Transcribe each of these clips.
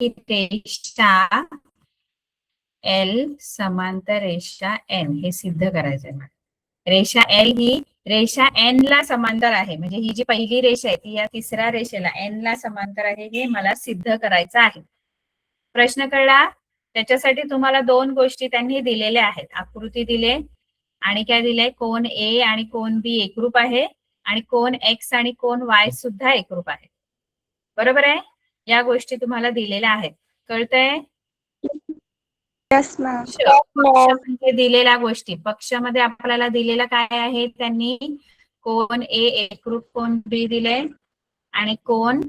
रेषा एल समांतर रेषा एन हे सिद्ध करायचंय. रेषा एल ही रेषा एन ला समांतर आहे, म्हणजे ही जी पहिली रेषा आहे ती या तिसऱ्या रेषेला एन ला समांतर आहे हे मला सिद्ध करायचं आहे. प्रश्न कळला? त्याच्यासाठी तुम्हाला दोन गोष्टी त्यांनी दिलेल्या आहेत. आकृती दिले आणि काय दिले, कोन ए आणि कोन बी एकरूप आहे आणि कोन एक्स आणि कोन वाय सुद्धा एकरूप आहे. बरोबर आहे? या गोष्टी तुम्हाला दिलेल्या आहेत. कळतंय? पक्ष म्हणजे दिलेल्या गोष्टी. पक्षामध्ये आपल्याला दिलेला काय आहे, त्यांनी कोन ए एकरूप कोन बी दिले आणि कोन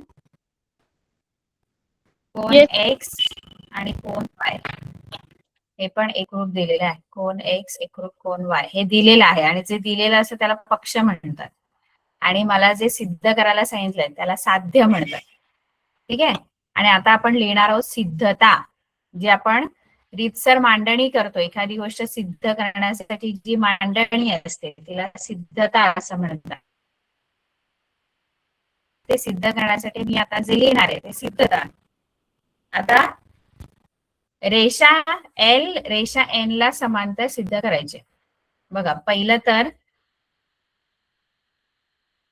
एक्स आणि कोन वाय हे पण एकरूप दिलेले आहे. कोन एक्स एकरूप कोन वाय हे दिलेलं आहे आणि जे दिलेलं असतं त्याला पक्ष म्हणतात आणि मला जे सिद्ध करायला सांगितलंय त्याला साध्य म्हणतात. ठीक आहे? आणि आता आपण लिहिणार आहोत सिद्धता, जी आपण रीतसर मांडणी करतो. एखादी गोष्ट सिद्ध करण्यासाठी जी मांडणी असते तिला सिद्धता असं म्हणतात. ते सिद्ध करण्यासाठी मी आता जे लिहिणार आहे ते सिद्धता. आता रेषा एल रेषा एन ला समांतर सिद्ध करायचे. बघा, पहिलं तर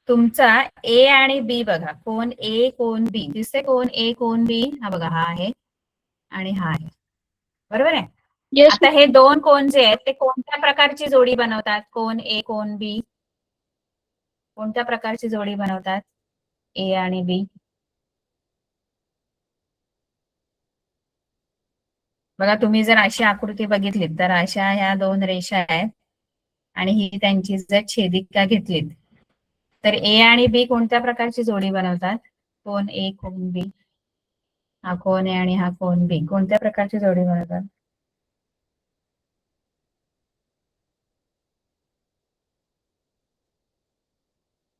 तुमचा ए आणि बी बघा, कोन ए कोन बी दिसते. कोन ए कोन बी हा बघा, हा आहे आणि हा आहे. बरोबर आहे? आता हे दोन कोन जे आहेत ते कोणत्या प्रकारची जोडी बनवतात? कोन ए कोन बी कोणत्या प्रकारची जोडी बनवतात? ए आणि बी. बघा, तुम्ही जर अशी आकृती बघितली तर अशा ह्या दोन रेषा आहेत आणि ही त्यांची जर छेदिका घेतलीत तर ए आणि बी कोणत्या प्रकारची जोडी बनवतात? कोन ए कोन बी, हा कोन ए आणि हा कोन बी कोणत्या प्रकारची जोडी बनवतात?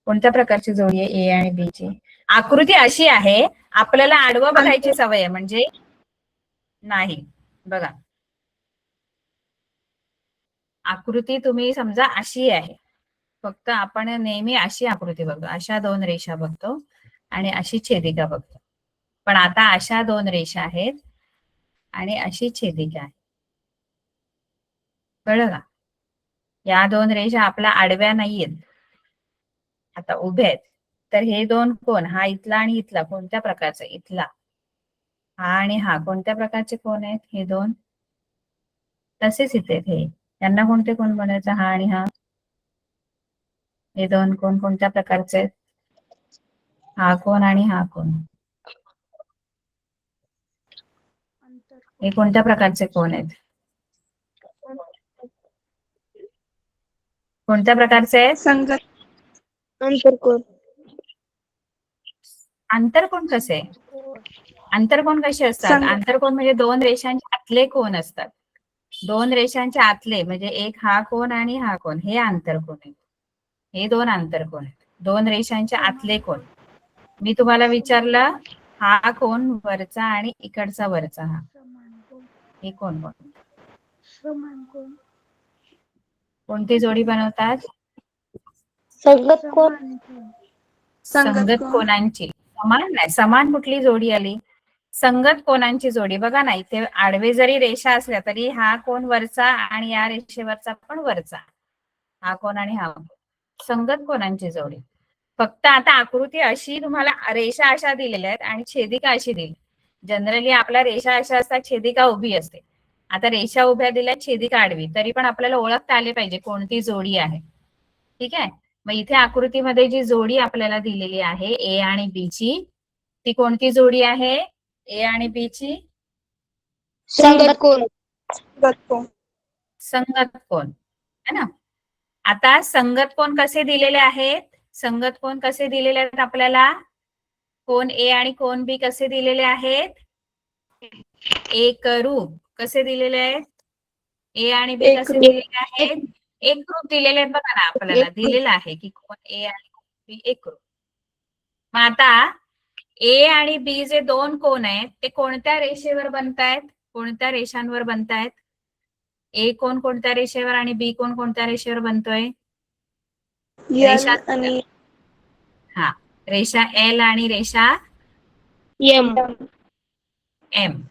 कोणत्या प्रकारची जोडी आहे ए आणि बी ची? आकृती अशी आहे, आपल्याला आडवं बघायची सवय आहे म्हणजे नाही. बघा, आकृती तुम्ही समजा अशी आहे, फक्त आपण नेहमी अशी आकृती बघतो, अशा दोन रेषा बघतो आणि अशी छेदिका बघतो. पण आता अशा दोन रेषा आहेत आणि अशी छेदिका आहे. कळलं का? या दोन रेषा आपल्या आडव्या नाहीयेत, आता उभ्या आहेत. तर हे दोन कोण, हा इथला आणि इथला कोणत्या प्रकारचा? इथला. हा आणि हा कोणत्या प्रकारचे कोण आहेत? हे दोन तसेच इथे हे, यांना कोणते कोण बनायचं? हा आणि हा. हे दोन कोण कोणत्या प्रकारचे आहेत? हा कोण आणि हा कोण. हे कोणत्या प्रकारचे कोण आहेत? कोणत्या प्रकारचे आहेत? संगत अंतरकोण. आंतरकोण कसे? आंतरकोण कसे असतात? आंतरकोण म्हणजे दोन रेषांचे आतले कोण असतात. दोन रेषांच्या आतले म्हणजे एक हा कोण आणि हा कोण, हे आंतरकोण आहेत. हे दोन आंतरकोण आहेत, दोन रेषांच्या आतले कोण. मी तुम्हाला विचारलं, हा कोण वरचा आणि इकडचा वरचा हा, हे कोण कोण? कोणती जोडी बनवतात? संगत कोण. संगत कोणांची. समान नाही, समान कुठली जोडी आली? संगत कोणांची जोडी. बघा ना, इथे आडवे जरी रेषा असल्या तरी हा कोण वरचा आणि या रेषेवरचा पण वरचा, हा कोण आणि हा कोण. संगत कोणांची जोडी. फक्त आता आकृती अशी तुम्हाला रेषा अशा दिलेल्या आहेत आणि छेदिका अशी दिली. जनरली आपल्या रेषा अशा असतात, छेदिका उभी असते. आता रेषा उभ्या दिल्या, छेदिका आडवी, तरी पण आपल्याला ओळखता आले पाहिजे कोणती जोडी आहे. ठीक आहे? मग इथे आकृतीमध्ये जी जोडी आपल्याला दिलेली आहे ए आणि बी ची, ती कोणती जोडी आहे? ए आणि बी ची संगत कोण. संगत कोण है ना. आता संगत कोण कसे दिलेले आहेत? संगत कोण कसे दिलेले आहेत आपल्याला? कोण ए आणि कोण बी कसे दिलेले आहेत? एकरूप. कसे दिलेले आहेत? ए आणि बी कसे दिलेले आहेत? एकरूप दिलेले आहेत. बघा ना, आपल्याला दिलेलं आहे की कोण ए आणि कोण बी एकरूप. मग आता ए आणि बी जे दोन कोण आहेत ते कोणत्या रेषेवर बनतायत? कोणत्या रेषांवर बनतायत? ए कोण कोणत्या रेषेवर आणि बी कोण कोणत्या रेषेवर बनतोय? रेषा आणि हा, रेषा एल आणि रेषा एम. एम.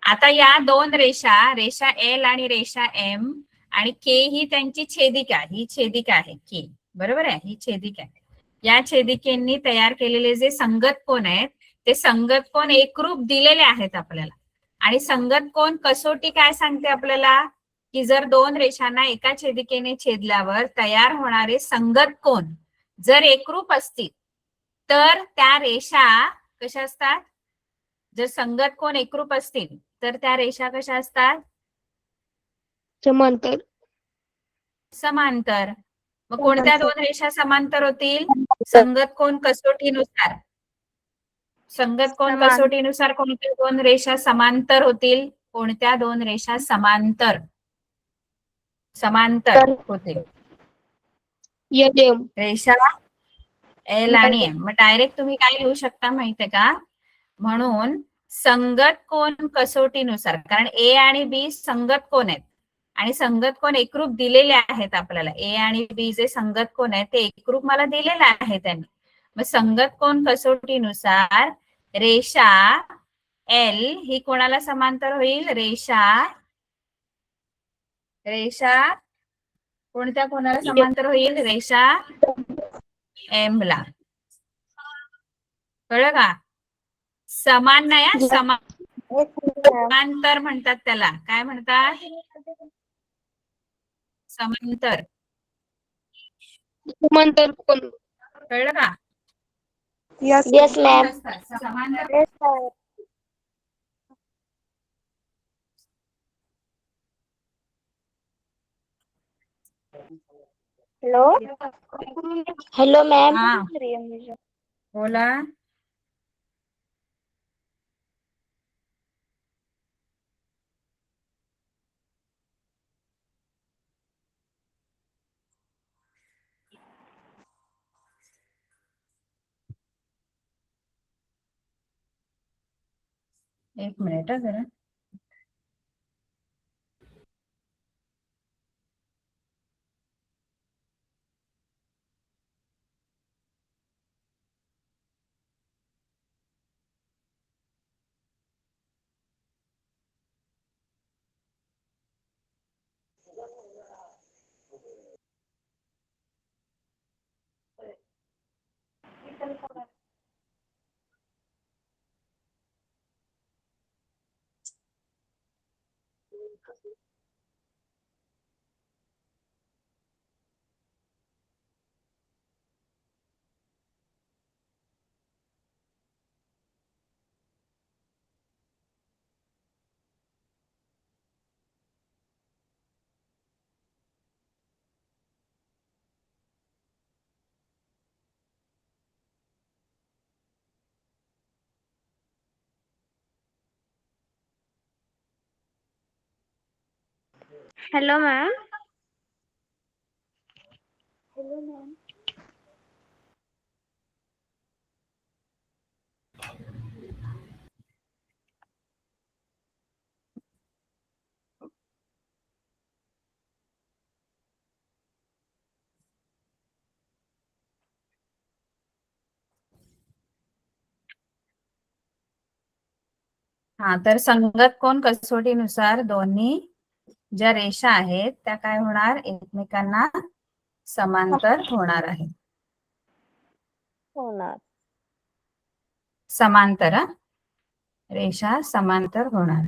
आता या दोन रेषा, रेषा एल आणि रेषा एम आणि के ही त्यांची छेदिका, ही छेदिका आहे के, बरोबर आहे, ही छेदिका आहे. या छेदिकेंनी तयार केलेले जे संगत कोण आहेत ते संगत कोण एकरूप दिलेले आहेत आपल्याला. आणि संगत कोण कसोटी काय सांगते आपल्याला की जर दोन रेषांना एका छेदिकेने छेदल्यावर तयार होणारे संगत कोण जर एकरूप असतील तर त्या रेषा कशा असतात, जर संगत कोण एकरूप असतील तर त्या रेषा कशा असतात, समांतर. समांतर. मग कोणत्या दोन रेषा समांतर होतील, संगत कोण कसोटीनुसार, संगत कोण कसोटीनुसार कोणत्या दोन रेषा समांतर होतील, कोणत्या दोन रेषा समांतर समांतर होतील, रेषा एल आणि एम. मग डायरेक्ट तुम्ही काय लिहू शकता माहितीये का, म्हणून संगत कोण कसोटीनुसार, कारण ए आणि बी संगत कोण आहेत आणि संगत कोण एकरूप दिलेले आहेत आपल्याला, ए आणि बी जे संगत कोण आहेत ते एकरूप मला दिलेले आहे त्यांनी. मग संगत कोण कसोटीनुसार रेषा एल ही कोणाला समांतर होईल, रेषा कोणत्या कोणाला समांतर होईल, रेषा एम ला. कळलं का, समान नाही, समांतर म्हणतात त्याला, काय म्हणतात, समांतर. समांतर कोण. कळलं का, यस मॅम. समांतर. Hello ma'am. हा बोला. एक मिनिट जरा. Hello ma'am. हा, तर संगत कोण कसोटीनुसार दोन्ही ज्या रेषा आहेत त्या काय होणार, एकमेकांना समांतर होणार आहे. समांतर, रेषा समांतर होणार,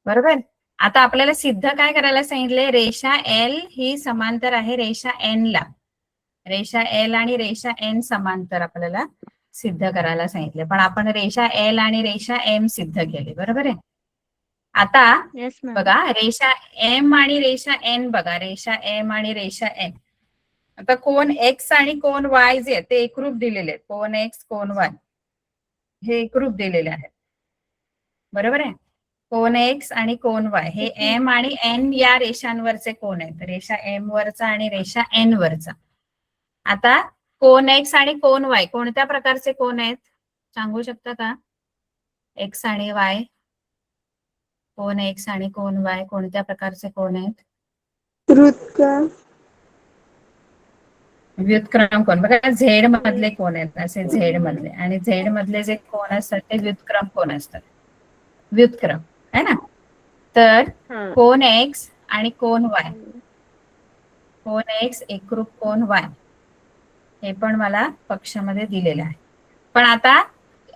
बरोबर. आता आपल्याला सिद्ध काय करायला सांगितले, रेषा एल ही समांतर आहे रेषा एन ला, रेषा एल आणि रेषा एन समांतर आपल्याला सिद्ध करायला सांगितले, पण आपण रेषा एल आणि रेषा एम सिद्ध केली, बरोबर आहे. आता बघा रेषा एम आणि रेषा एन, बघा रेषा एम आणि रेषा एन. आता कोण एक्स आणि कोण वाय जे ते एकरूप दिलेले आहेत, कोण एक्स कोण वाय हे एकरूप दिलेले आहेत, बरोबर आहे. कोण एक्स आणि कोण वाय हे एम आणि एन या रेषांवरचे कोण आहेत, रेषा एम वरचा आणि रेषा एन वरचा. आता कोण एक्स आणि कोण वाय कोणत्या प्रकारचे कोण आहेत सांगू शकता का, एक्स आणि वाय, कोण एक्स आणि कोण वाय कोणत्या प्रकारचे कोण आहेत, व्युत्क्रम कोण बघा, झेड मधले कोण आहेत असे, झेड मधले, आणि झेड मधले जे कोण असतात ते व्युत्क्रम कोण असतात, व्युत्क्रम है ना. तर कोण एक्स आणि कोण वाय, कोण एक्स एकरूप कोण वाय, हे पण मला पक्षामध्ये दिलेलं आहे. पण आता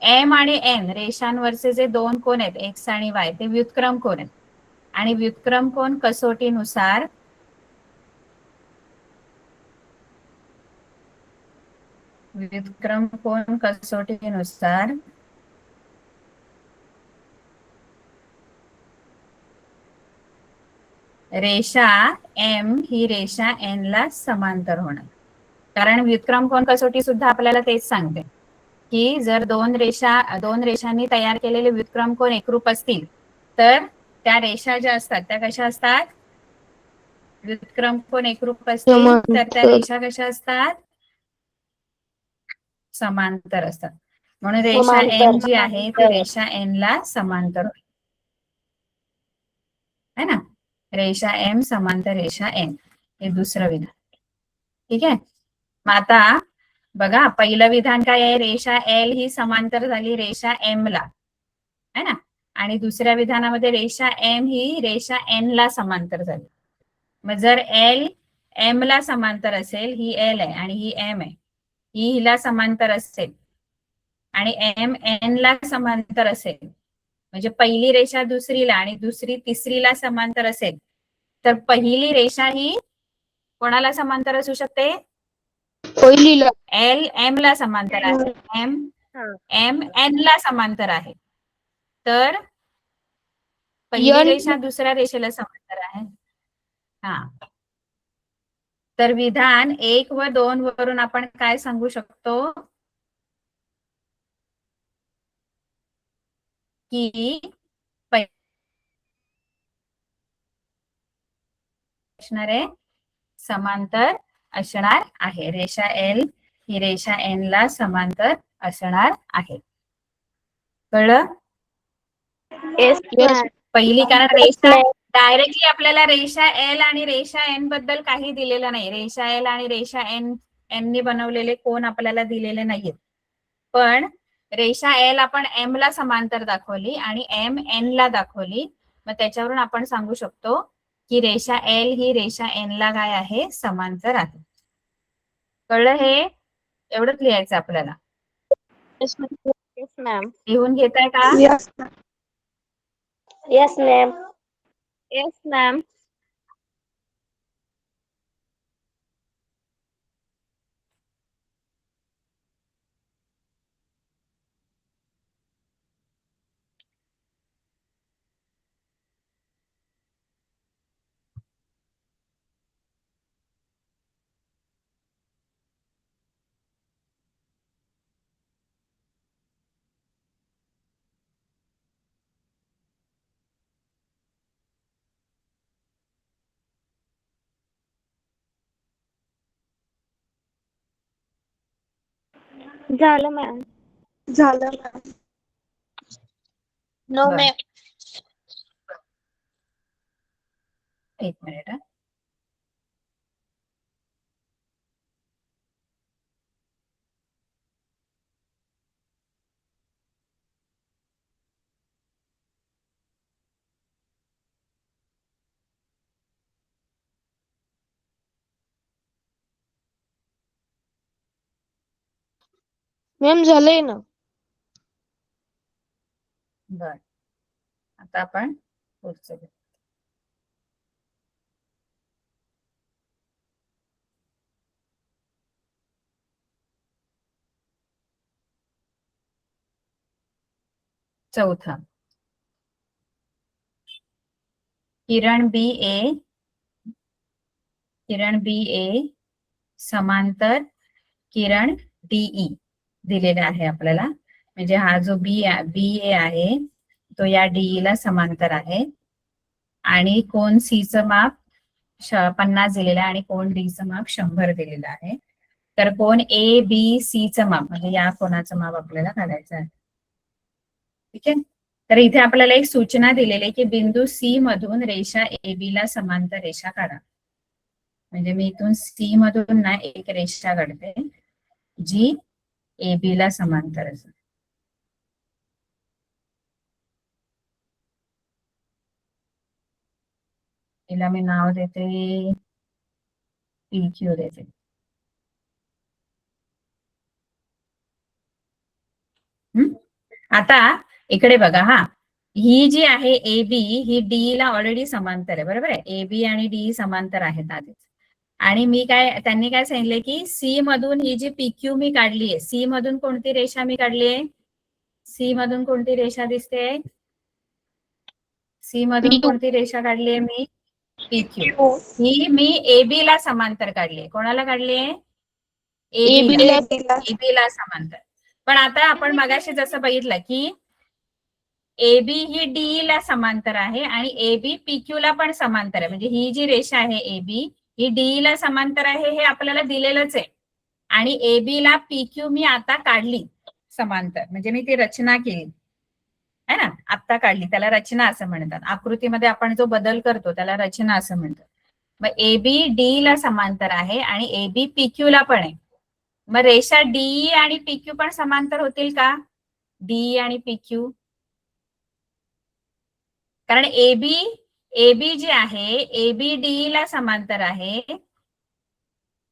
एम आणि एन रेषांवरचे जे दोन कोण आहेत एक्स आणि वाय ते व्युत्क्रम कोण आहेत, आणि व्युत्क्रम कोण कसोटीनुसार व्युत्क्रम कोण कसोटीनुसार रेषा एम ही रेषा एन ला समांतर होणार. कारण व्युत्क्रम कोण कसोटी सुद्धा आपल्याला तेच सांगते की जर दोन रेषांनी तयार केलेले व्युत्क्रम कोण एकरूप असतील तर त्या रेषा ज्या असतात त्या कशा असतात, व्युत्क्रम कोण एकरूप असतील तर त्या रेषा कशा असतात, समांतर असतात. म्हणून रेषा एम जी आहे ती रेषा एन ला समांतर है ना. रेषा एम समांतर रेषा एन, हे दुसरं विधान. ठीक आहे. मग आता बघा, पहिलं विधान काय आहे, रेषा एल ही समांतर झाली रेषा एम ला है ना, आणि दुसऱ्या विधानामध्ये रेषा एम ही रेषा एन ला समांतर झाली. मग जर एल एम ला समांतर असेल, ही एल आहे आणि ही एम आहे, ही हिला समांतर असेल आणि एम एन ला समांतर असेल, म्हणजे पहिली रेषा दुसरीला आणि दुसरी तिसरीला समांतर असेल, तर पहिली रेषा ही कोणाला समांतर असू शकते, पहिलीला. एल एम ला समांतर आहे, एम एम एन ला समांतर आहे, तर पहिली रेषा दुसऱ्या रेषेला समांतर आहे. हा, तर विधान 1 व 2 वरून आपण काय सांगू शकतो की असणारे समांतर असणार आहे, रेषा एल ही रेषा एन ला समांतर असणार आहे. कळलं? पहिली, कारण रेषा डायरेक्टली आपल्याला रेषा एल आणि रेषा एन बद्दल काही दिलेलं नाही. रेषा एल आणि रेषा एन नी बनवलेले कोण आपल्याला दिलेले नाहीत, पण रेषा एल आपण एम ला समांतर दाखवली आणि एम एन ला दाखवली, मग त्याच्यावरून आपण सांगू शकतो की रेषा एल ही रेषा एन ला काय आहे, समांतर आहे. कळलं? हे एवढंच लिहायचं आपल्याला. लिहून घेताय का? Yes ma'am. Yes ma'am. झालं मॅम. झालं मॅम. No ma'am. एक मिनिट. मॅम झालंय ना. बर, आता आपण पुढचं घेऊ. चौथा, किरण बी ए समांतर किरण डीई दिलेला आहे आपल्याला. म्हणजे हा जो बी ए आहे तो या डीई ला समांतर आहे, आणि कोण सी चं माप 50 दिलेलं आहे आणि कोण डी चं माप 100 दिलेलं आहे. तर कोण ए बी सी चं माप, म्हणजे या कोणाचं माप आपल्याला काढायचं आहे. ठीक आहे. तर इथे आपल्याला एक सूचना दिलेली आहे की बिंदू सी मधून रेषा ए बी ला समांतर रेषा काढा. म्हणजे मी इथून सी मधून ना एक रेषा काढते जी AB ला समांतर असेल. तिला मी नाव देते PQ देते. आता इकडे बघा हा, ही जी आहे AB ही D ला ऑलरेडी समांतर आहे, बरोबर आहे. AB आणि D समांतर आहेत आधीच. आणि त्यांनी काय सांगितले की C मधून ही जी PQ मी काढली आहे, C मधून कोणती रेषा मी काढली आहे, C मधून कोणती रेषा दिसते, C मधून कोणती रेषा काढली आहे मी, PQ. ही मी AB ला समांतर काढली आहे. कोणाला काढली आहे, AB ला समांतर. पण आता आपण मगाशी जसं बघितलं की AB ही D ला समांतर आहे आणि AB PQ ला पण समांतर आहे. म्हणजे ही जी रेषा आहे AB ही D ला समांतर आहे हे आपल्याला दिलेलंच आहे. आणि AB ला PQ मी आता काढली समांतर, म्हणजे मी ती रचना केली है ना, आता काढली, त्याला रचना असं म्हणतात. आकृतीमध्ये आपण जो बदल करतो त्याला रचना असं म्हणतात. मग AB D ला समांतर आहे आणि AB PQ ला पण आहे. मग रेषा DE आणि PQ पण समांतर होतील का, DE आणि PQ? कारण AB जे आहे AB DE ला समांतर आहे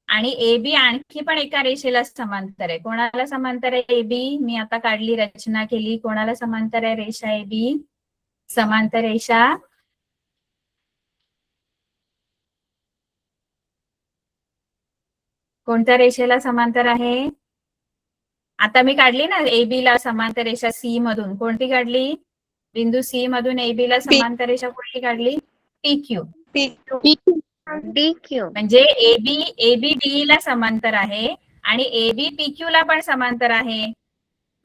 आणि AB आणखी पण एका रेषेला समांतर आहे. कोणाला समांतर आहे AB? मी आता काढली, रचना केली. कोणाला समांतर आहे रेषा AB? समांतर रेषा कोणत्या रेषेला समांतर आहे? आता मी काढली ना AB ला समांतर रेषा C मधून, कोणती काढली? बिंदू C मधून AB ला समांतर रेषा कोणती काढली? PQ. DQ. म्हणजे AB DE ला समांतर आहे आणि AB PQ ला पण समांतर आहे.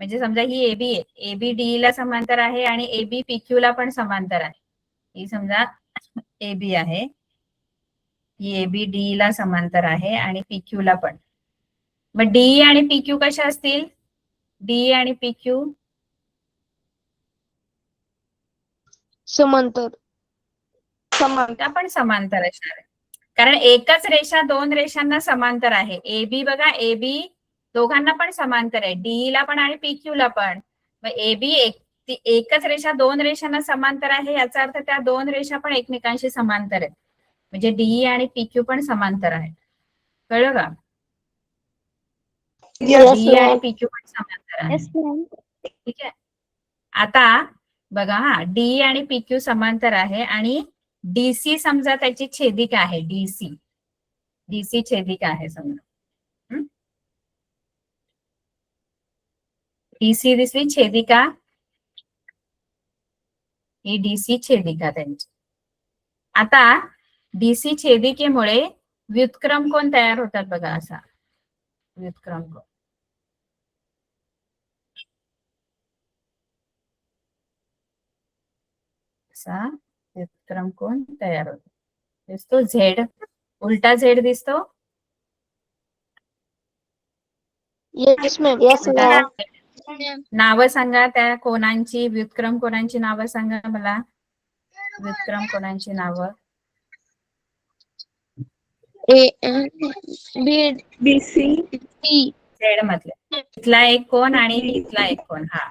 म्हणजे समजा ही AB आहे, AB DE ला समांतर आहे आणि AB PQ ला पण समांतर आहे. ही समजा AB आहे, ही AB DE ला समांतर आहे आणि PQ ला पण. मग DE आणि PQ कशा असतील? DE आणि PQ समांतर. पण समांतर असणार आहे. कारण एकच रेषा दोन रेषांना समांतर आहे. AB बघा, AB दोघांना पण समांतर आहे, DE ला पण आणि PQ ला पण. मग AB एकच रेषा दोन रेषांना समांतर आहे, याचा अर्थ त्या दोन रेषा पण एकमेकांशी समांतर आहेत. म्हणजे DE आणि PQ पण समांतर आहेत. कळलं का? DE आणि PQ पण समांतर आहे. ठीक आहे. आता बघा हा, DE आणि PQ समांतर आहे आणि DC समजा त्याची छेदिका आहे, DC छेदिका आहे समजा. DC दिसली छेदिका, ही DC छेदिका त्यांची. आता DC छेदिकेमुळे व्युत्क्रम कोण तयार होतात बघा, असा व्युत्क्रम कोण. असा व्युत्क्रम कोण तयार होतो. दिसतो झेड, उलटा झेड दिसतो. Yes ma'am. नावं सांगा त्या कोणांची, व्युत्क्रम कोणांची नावं सांगा मला. व्युत्क्रम कोणांची नावं? BC झेड मधले इथला एक कोण आणि इथला एक कोण. हा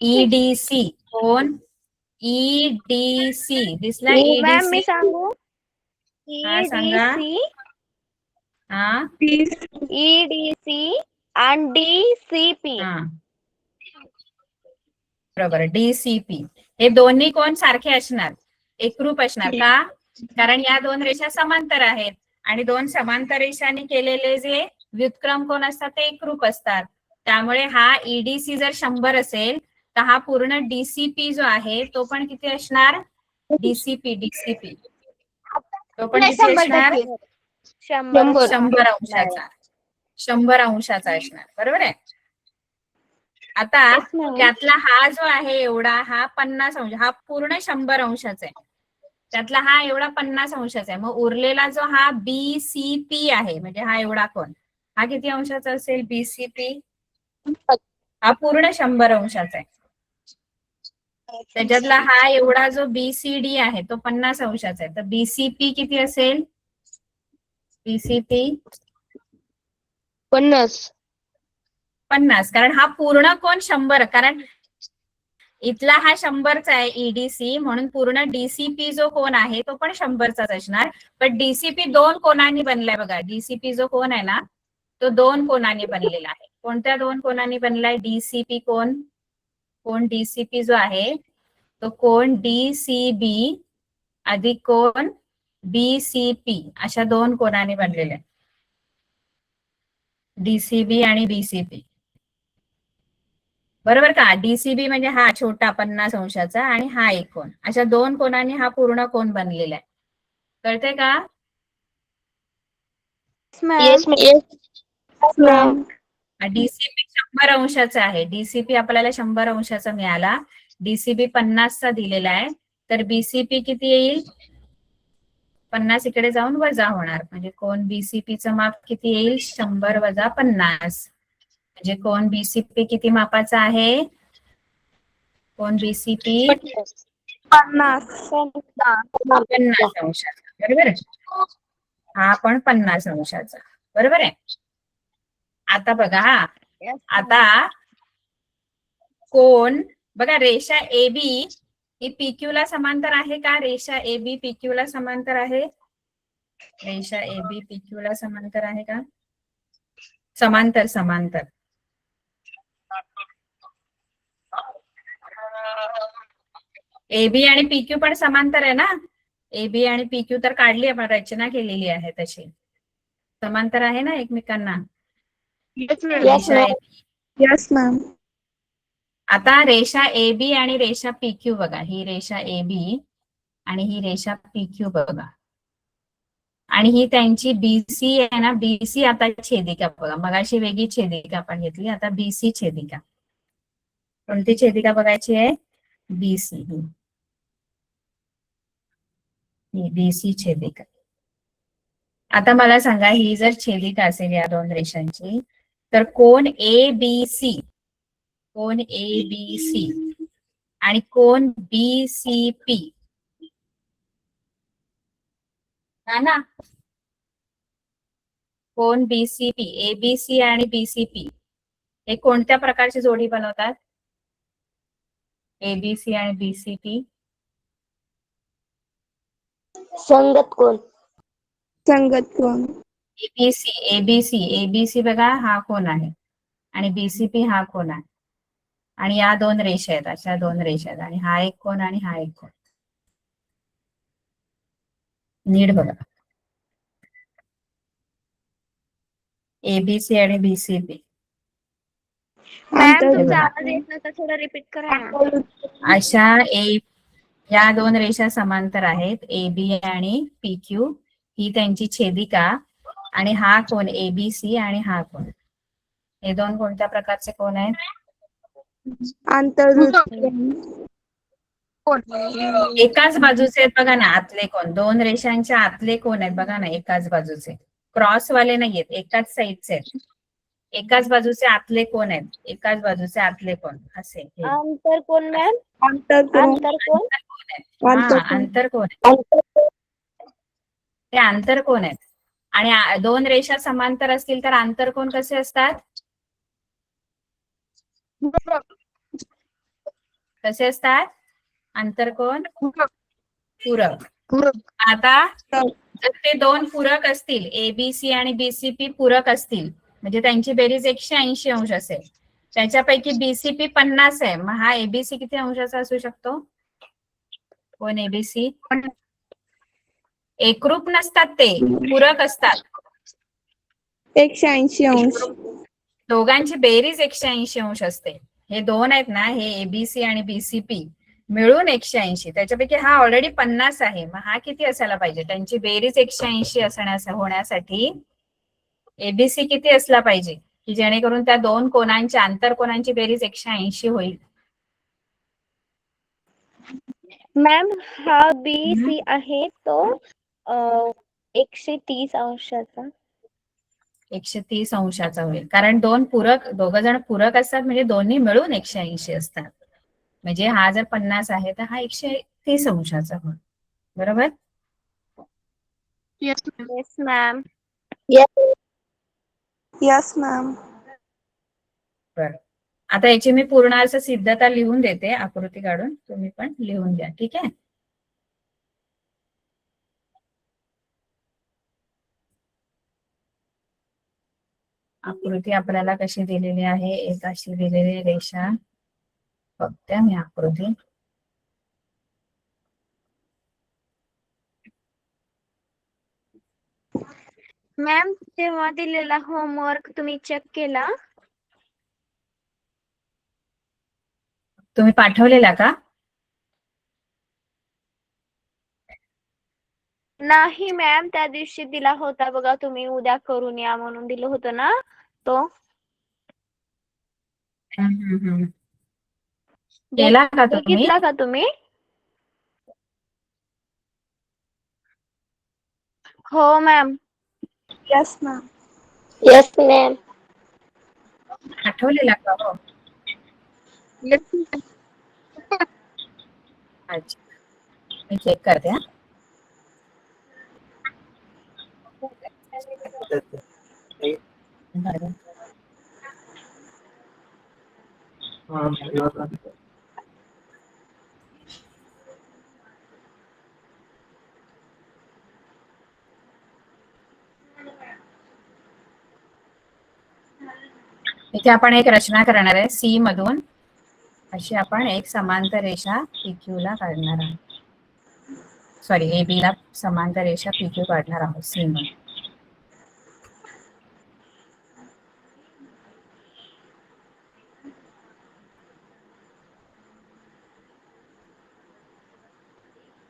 EDC कोण? EDC दिसला मॅम मी EDC? सांगू? हा सांगा. हा EDC आणि DCP. हा बरोबर, DCP. हे दोन्ही कोण सारखे असणार, एकरूप असणार का? कारण या दोन रेषा समांतर आहेत आणि दोन समांतर रेषांनी केलेले जे व्युत्क्रम कोण असतात ते एकरूप असतात. त्यामुळे हा EDC जर 100 असेल तर हा पूर्ण DCP जो आहे तो पण किती असणार? DCP तो पण किती असणार? 100 अंशाचा, 100 अंशाचा असणार. बरोबर आहे. आता त्यातला हा जो आहे एवढा, हा 50 अंश, हा पूर्ण 100 अंशाचा आहे. त्यातला हा एवढा 50 अंशाचा आहे. मग उरलेला जो हा BCP आहे, म्हणजे हा एवढा कोण, हा किती अंशाचा असेल? BCP हा पूर्ण 100 अंशाचा आहे. त्याच्यातला हा एवढा जो बीसीडी आहे तो 50 अंशाचा आहे. तर बीसीपी किती असेल? बीसीपी 50. 50, कारण हा पूर्ण कोन 100, कारण इथला हा 100चा आहे ईडीसी, म्हणून पूर्ण डीसीपी जो कोन आहे तो पण 100चाच असणार. पण डीसीपी 2 कोनांनी बनलाय बघा. डीसीपी जो कोन आहे ना तो 2 कोनांनी बनलेला आहे. कोणत्या 2 कोनांनी बनलाय? डीसीपी कोन. कोन डीसीपी जो आहे तो कोन डीसीबी अधिक कोन बीसीपी अशा 2 कोनांनी बनलेले आहे. डीसीबी आणि बीसीपी, बरोबर का? डीसीबी म्हणजे हा छोटा 50 अंशाचा आणि हा एक कोन, अशा 2 कोनांनी हा पूर्ण कोन बनलेला आहे. कळतंय का? Yes, ma'am. डीसीपी 100 अंशाचा आहे. डीसीपी आपल्याला 100 अंशाचा मिळाला. डीसीबी 50चा दिलेला आहे. तर बीसीपी किती येईल? 50 इकडे जाऊन वजा होणार, म्हणजे कोन बीसीपीचं माप किती येईल? 100 वजा 50. म्हणजे कोन बीसीपी किती मापाचा आहे? कोन बीसीपी 50. 50 अंशाचा, बरोबर. हा पण 50 अंशाचा, बरोबर आहे. आता बघा हा, आता कोन बघा, रेषा एबी ही पीक्यू ला समांतर आहे का? रेषा एबी पीक्यू ला समांतर आहे? रेषा एबी पीक्यू ला समांतर आहे का? समांतर, समांतर. एबी आणि पीक्यू पण समांतर आहे ना? एबी आणि पीक्यू तर काढली आपण, रचना केलेली आहे तशी. समांतर आहे ना एकमेकांना? रेषा AB. Yes, ma'am. आता रेषा एबी आणि रेषा पीक्यू बघा. ही रेषा एबी आणि ही रेषा पीक्यू बघा. आणि ही त्यांची बीसी आहे ना, बीसी आता छेदिका बघा. मगाशी वेगळी छेदिका आपण घेतली, आता बीसी छेदिका. कोणती छेदिका बघायची आहे? बीसी. ही बीसी छेदिका. आता मला सांगा, ही जर छेदिका असेल या 2 रेषांची, तर कोन एबीसी, कोन एबीसी आणि कोन बीसीपी ना, कोन बीसीपी, एबीसी आणि बीसीपी हे कोणत्या प्रकारची जोडी बनवतात? एबीसी आणि बीसीपी संगत कोण. संगत कोण. एबीसी, एबीसी, एबीसी बघा हा कोन आहे आणि बीसीपी हा कोन आहे. आणि या 2 रेषा आहेत, अशा 2 रेषा आहेत, आणि हा एक कोन आणि हा एक कोन. नीट बघा, एबीसी आणि बीसीपी. मॅम तुमचा आवाज येत नव्हता, थोडा रिपीट करा ना. अशा या 2 रेषा समांतर आहेत, एबी आणि पीक्यू, ही त्यांची छेदिका. आणि हा कोन एबीसी आणि हा कोन, हे 2 कोणत्या प्रकारचे कोन आहेत? एकाच बाजूचे आहेत बघा ना, आतले कोन. 2 रेषांच्या आतले कोन आहेत बघा ना, एकाच बाजूचे. क्रॉस वाले नाहीयेत, एकाच साईडचे आहेत. एकाच बाजूचे आतले कोन आहेत, एकाच बाजूचे आतले कोन असे. अंतर कोण मॅम? अंतर कोण. अंतर कोन, ते अंतर कोन आहेत. आणि 2 रेषा समांतर असतील तर आंतर कोन कसे असतात? कसे असतात आंतर कोन? पूरक. आता जर ते 2 पूरक असतील, एबीसी आणि बीसीपी पूरक असतील, म्हणजे त्यांची बेरीज 180 अंश असेल, त्याच्यापैकी बीसीपी 50 आहे, मग हा एबीसी किती अंशाचा असू शकतो? कोन एबीसी एकरूप नसतात, ते पूरक असतात. 180 अंश. दोघांची बेरीज 180 अंश असते. हे 2 आहेत ना, हे एबीसी आणि बीसीपी मिळून 180, त्याच्यापैकी हा ऑलरेडी 50 आहे, मग हा किती असायला पाहिजे? त्यांची बेरीज 180 होण्यासाठी एबीसी किती असला पाहिजे, की जेणेकरून त्या 2 कोनांच्या आंतर कोनांची बेरीज 180 होईल? मॅम हा बीसी आहे तो 130 अंशाचा. 130 अंशाचा होईल, कारण 2 पूरक, दोघ जण पूरक असतात, म्हणजे दोन्ही मिळून 180 असतात. म्हणजे हा जर 50 आहे तर हा 130 अंशाचा कोन. बरोबर. Yes ma'am. Yes ma'am. बरं. आता याची मी पूर्ण असं सिद्धता लिहून देते, आकृती काढून तुम्ही पण लिहून द्या. ठीक आहे. आकृती आपल्याला कशी दिलेली आहे, एक अशी दिलेली रेषा. बघते मी आकृती. मॅम तेव्हा दिलेला होमवर्क तुम्ही चेक केला? तुम्ही पाठवलेला का? नाही मॅम, त्या दिवशी दिला होता बघा तुम्ही, उद्या करून या म्हणून दिलं होतं ना तो. केला का तुम्ही? बघितला का तुम्ही? हो ma'am. Yes ma'am. Yes ma'am. पाठवलेला का? हो. अच्छा, मी चेक करते. इथे आपण एक रचना करणार आहे. सी मधून अशी आपण एक समांतर रेषा PQ ला काढणार आहोत. सॉरी, AB ला समांतर रेषा PQ काढणार आहोत सी मधून.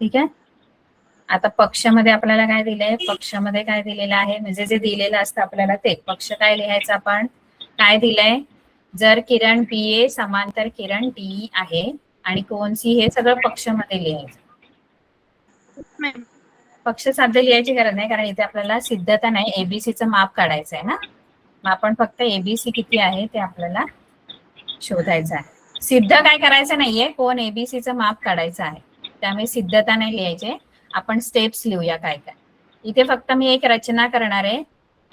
ठीक आहे. आता पक्षामध्ये आपल्याला काय दिलंय, पक्षामध्ये काय दिलेलं आहे, म्हणजे जे दिलेलं असतं आपल्याला ते पक्ष काय लिहायचं आपण, काय दिलंय, जर किरण BA समांतर किरण DE आहे आणि कोन C हे सगळं पक्षामध्ये लिहायचं. पक्ष साध्य लिहायची गरज नाही, कारण इथे आपल्याला सिद्धता नाही, ABCचं माप काढायचं आहे ना. मग आपण फक्त ABC किती आहे ते आपल्याला शोधायचं आहे. सिद्ध काय करायचं नाहीये, कोन ABCचं माप काढायचं आहे. त्यामुळे सिद्धता नाही लिहायचे, आपण स्टेप्स लिहूया काय काय. इथे फक्त मी एक रचना करणार आहे.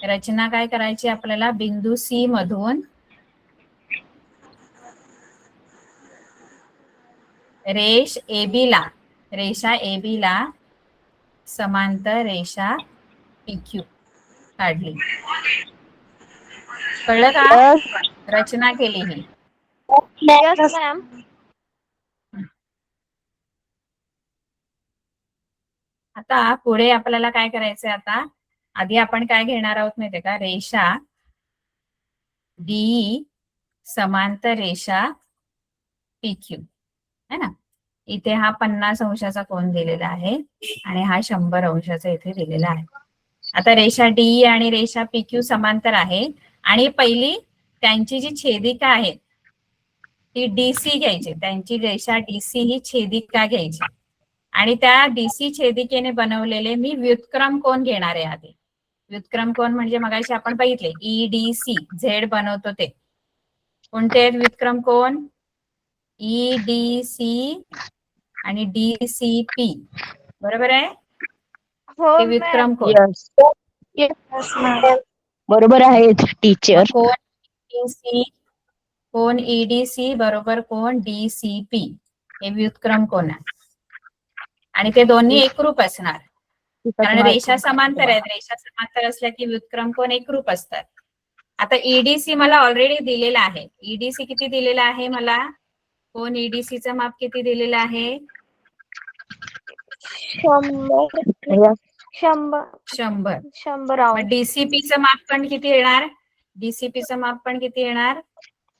रचना काय करायची आपल्याला, बिंदू C मधून रेषा AB ला समांतर रेषा PQ काढली. कळलं का? रचना केली ही. Yes ma'am. आता पुढे आपल्याला काय करायचंय, आता आधी आपण काय घेणार आहोत माहितीये का, रेषा DE समांतर रेषा PQ है ना. इथे हा 50 अंशाचा कोन दिलेला आहे आणि हा 100 अंशाचा इथे दिलेला आहे. आता रेषा DE आणि रेषा PQ समांतर आहे आणि पहिली त्यांची जी छेदिका आहे ती DC घ्यायची. त्यांची रेषा DC ही छेदिका घ्यायची आणि त्या DC छेदिकेने बनवलेले मी व्युत्क्रम कोन घेणार आहे आधी. व्युत्क्रम कोन म्हणजे मगाशी आपण बघितले EDC, झेड बनवतो ते. कोणते आहेत व्युत्क्रम कोन? EDC आणि DCP. बरोबर आहे? हो ते मॅम. व्युत्क्रम कोन. यस. Yes ma'am. बरोबर आहे टीचर. कोन EDC बरोबर कोन DCP हे व्युत्क्रम कोन आहे आणि ते दोन्ही एकरूप असणार, कारण रेषा समांतर आहेत. रेषा समांतर असल्या की व्युत्क्रम कोन एकरूप असतात. आता EDC मला ऑलरेडी दिलेला आहे. EDC किती दिलेला आहे मला, कोन EDCचं माप किती दिलेलं आहे, 100. मग DCPचं माप पण किती येणार, DCPचं माप पण किती येणार,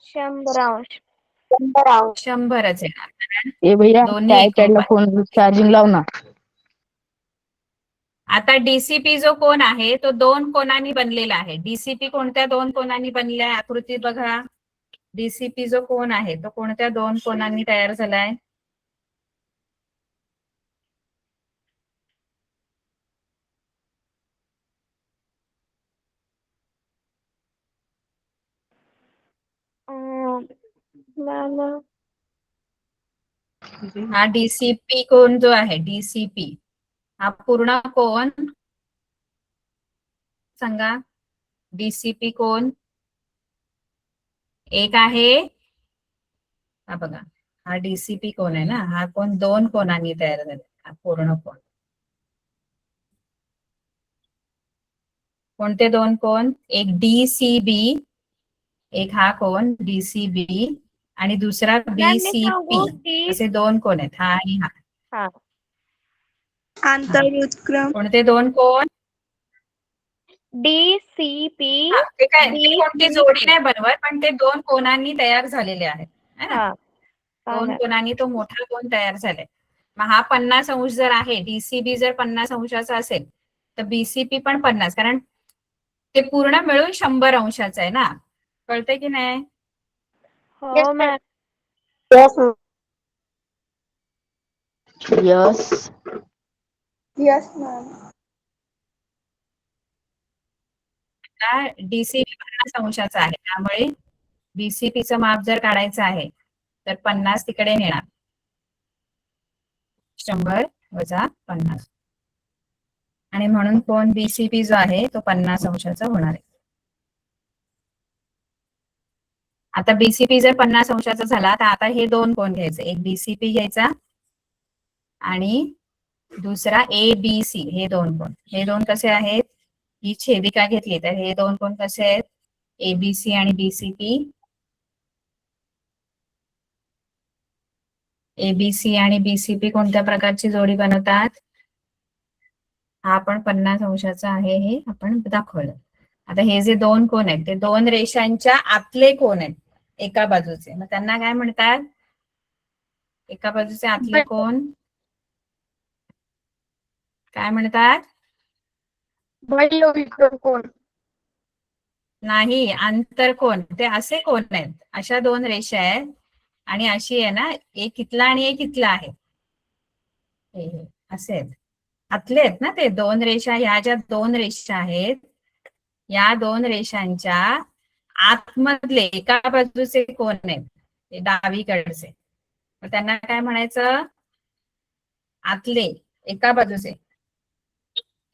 100 अंश. 100च येणार, कारण ए भैया दोन्ही त्या एकरूप आयपॅडला आहेत. फोन चार्जिंग लाव ना. आता DCP जो कोन आहे तो दोन कोनांनी बनलेला आहे. DCP कोणत्या दोन कोनांनी बनलेला आहे, आकृतीत बघा. DCP जो कोन आहे तो कोणत्या दोन कोनांनी तयार झालाय, मॅम हा डीसीपी कोण जो आहे डीसीपी हा पूर्ण कोण सांगा. डीसीपी कोण एक आहे. हा बघा हा डीसीपी कोण आहे ना, हा कोण दोन कोणांनी तयार झाला. हा पूर्ण कोण. कोणते दोन कोण? एक डीसीबी, एक हा कोण डीसीबी आणि दुसरा मॅम मी बीसीपी. सांगू डी असे दोन कोण आहेत, हा आणि हा. हा आंतरउत्क्रम. कोणते दोन कोण? DCP हा, ते काय ते कोणती जोडी BCP. नाही बनवत, पण ते दोन कोणांनी तयार झालेले आहेत है ना. हा हा दोन मॅम. कोणांनी तो मोठा कोण तयार झालाय. मग हा 50 अंश जर आहे, डीसीबी जर 50 अंशाचा असेल तर बीसीपी पण 50, कारण ते पूर्ण मिळून 100 अंशाचं आहे ना. कळतंय की नाही? हो ma'am. Yes yes yes ma'am. DCB 50 अंशाचा आहे, त्यामुळे बीसीपीचं माप जर काढायचं आहे तर 50 तिकडे नेणार. 100 वजा 50 आणि म्हणून कोण बीसीपी जो आहे तो 50 अंशाचा होणार आहे. आता बीसीपी जर 50 अंशाचा झाला तर आता हे दोन कोण घ्यायचे, एक बीसीपी घ्यायचा आणि दुसरा एबीसी. हे दोन कोण, हे दोन कसे आहेत? ही छेदिका घेतली तर हे दोन कोण कसे आहेत? एबीसी आणि बीसीपी. एबीसी आणि बीसीपी कोणत्या प्रकारची जोडी बनवतात? हा आपण 50 अंशाचा आहे हे आपण दाखवलं. आता हे जे दोन कोण आहेत ते दोन रेषांच्या आतले कोण आहेत एका बाजूचे, मग त्यांना काय म्हणतात? एका बाजूचे आतले कोण काय म्हणतात? बाह्यविक्रम कोण. नाही, आंतरकोन. ते असे कोण आहेत, अशा दोन रेषा आहेत आणि अशी आहे ना, एक इथला आणि एक इथला आहे. हे असे आहेत, आतले आहेत ना ते दोन रेषा. ह्या ज्या दोन रेषा आहेत या दोन रेषांच्या आतमधले एका बाजूचे कोण आहेत ते डावीकडचे, मग त्यांना काय म्हणायचं? आतले एका बाजूचे,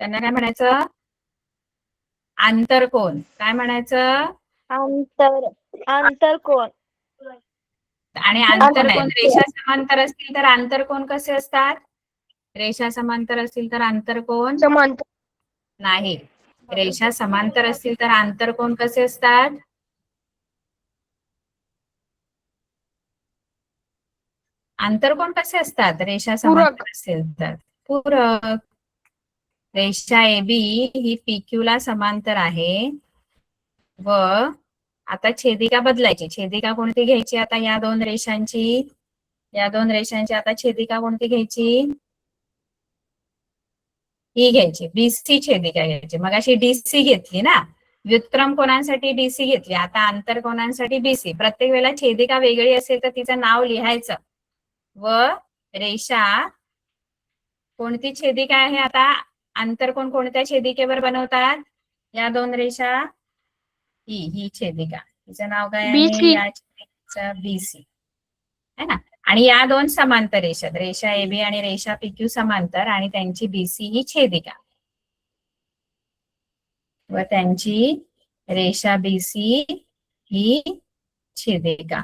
त्यांना काय म्हणायचं? आंतरकोन. काय म्हणायचं? आंतरकोन. आणि आंतरकोन. रेषा समांतर असतील तर आंतरकोन कसे असतात? रेषा समांतर असतील तर आंतरकोन समांतर. नाही. रेषा समांतर असतील तर आंतरकोन कसे असतात? आंतरकोन कसे असतात रेषा समांतर असेल तर? पूरक. रेषा एबी ही पीक्यू ला समांतर आहे व आता छेदिका बदलायची. छेदिका कोणती घ्यायची आता या दोन रेषांची? या दोन रेषांची आता छेदिका कोणती घ्यायची? ही घ्यायची, बीसी छेदिका घ्यायची. मग अशी डीसी घेतली ना, व्युत्क्रम कोणांसाठी डीसी घेतली, आता आंतर कोणांसाठी बीसी. प्रत्येक वेळेला छेदिका वेगळी असेल तर तिचं नाव लिहायचं व रेषा कोणती छेदिका आहे आता आंतरकोन कोणत्या छेदिकेवर बनवतात? या दोन रेषा, ही छेदिका, तिचं नाव काय आहे? BC. या छेदिकेचं बीसी है ना. आणि या दोन समांतर रेषा, रेषा एबी आणि रेषा पीक्यू समांतर आणि त्यांची बीसी ही छेदिका व त्यांची रेषा बीसी ही छेदिका.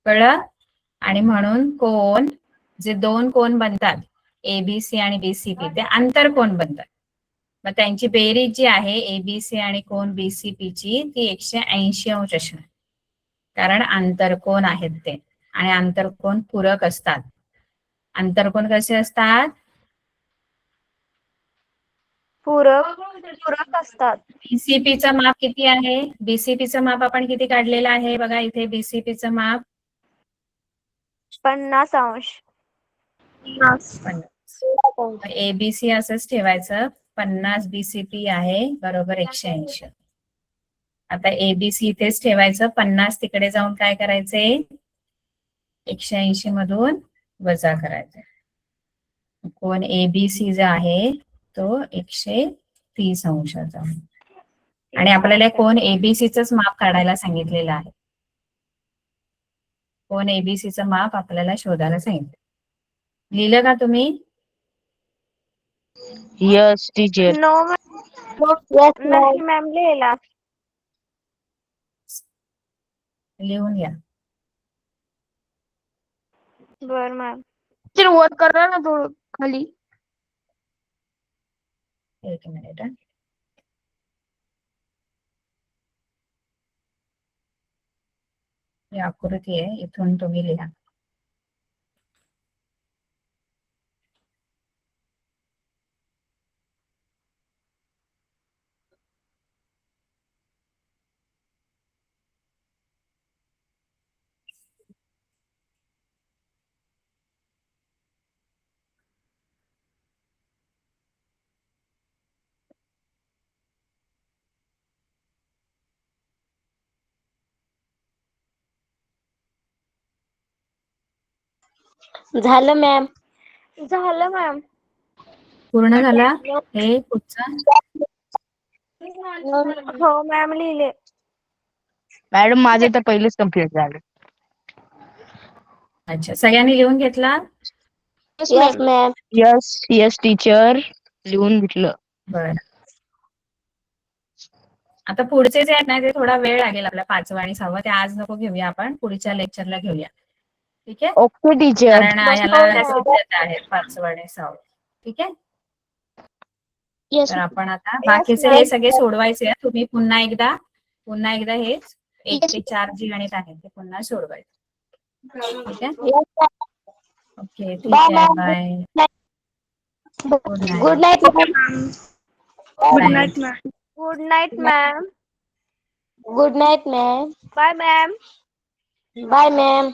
कळलं? आणि म्हणून कोण जे दोन कोण बनतात एबीसी आणि बीसीपी ते आंतरकोन बनतात. मग त्यांची बेरीज जी आहे एबीसी आणि कोण बीसीपी ची ती 180 अंश असणार, कारण आंतरकोन आहेत ते आणि आंतरकोन पूरक असतात. आंतरकोन कसे असतात? पूरक असतात. बीसीपीचं माप किती आहे? बीसीपीचं माप आपण किती काढलेलं आहे बघा इथे. बीसीपीचं माप 50 अंश. एबीसी असंच ठेवायचं. 50 बीसीपी आहे बरोबर 180. आता एबीसी इथेच ठेवायचं. 50 तिकडे जाऊन काय करायचे? 180 मधून वजा करायचे. कोण एबीसी जो आहे तो 130 अंशाचा. आणि आपल्याला कोण एबीसीच माप काढायला सांगितलेलं आहे. कोण एबीसीचं माप आपल्याला शोधायला सांगितलं. लिहिलं का तुम्ही? Yes, teacher. No Yes, ma'am. नाही मॅम लिहिला. लिहून घ्या. बर मॅम. Teacher, वर करा ना थोडं खाली. एक मिनिट हं. ही आकृती आहे, इथून तुम्ही लिहा. झालं मॅम. झालं मॅम. पूर्ण झाला? हे पुढचं हो मॅम लिहिले. मॅडम माझे तर पहिलेच कम्प्लीट झाले. अच्छा, सगळ्यांनी लिहून घेतला? Yes, ma'am. Yes, yes, teacher. लिहून घेतलं. बरं. आता पुढचे जे आहेत ना ते थोडा वेळ लागेल आपला 5वं आणि 6वं, ते आज नको घेऊया, आपण पुढच्या लेक्चरला घेऊया. ठीक आहे? Okay teacher. कारण याला हो, मॅम. सिद्ध आहेत 5वं आणि 6वं. ठीक आहे? Yes. तर आपण आता Yes, बाकीचे ma'am. हे सगळे सोडवायचे आहे. तुम्ही पुन्हा एकदा हेच 1 Yes. ते 4 जी गणित आहेत ते पुन्हा सोडवायचे. ठीक आहे? Yes, ma'am. ओके, Bye, ठीक आहे. ma'am. Bye. Good night. Good night, ma'am. Good Bye. Night ma'am. Good night ma'am. Good night, ma'am. Bye ma'am. Bye, ma'am.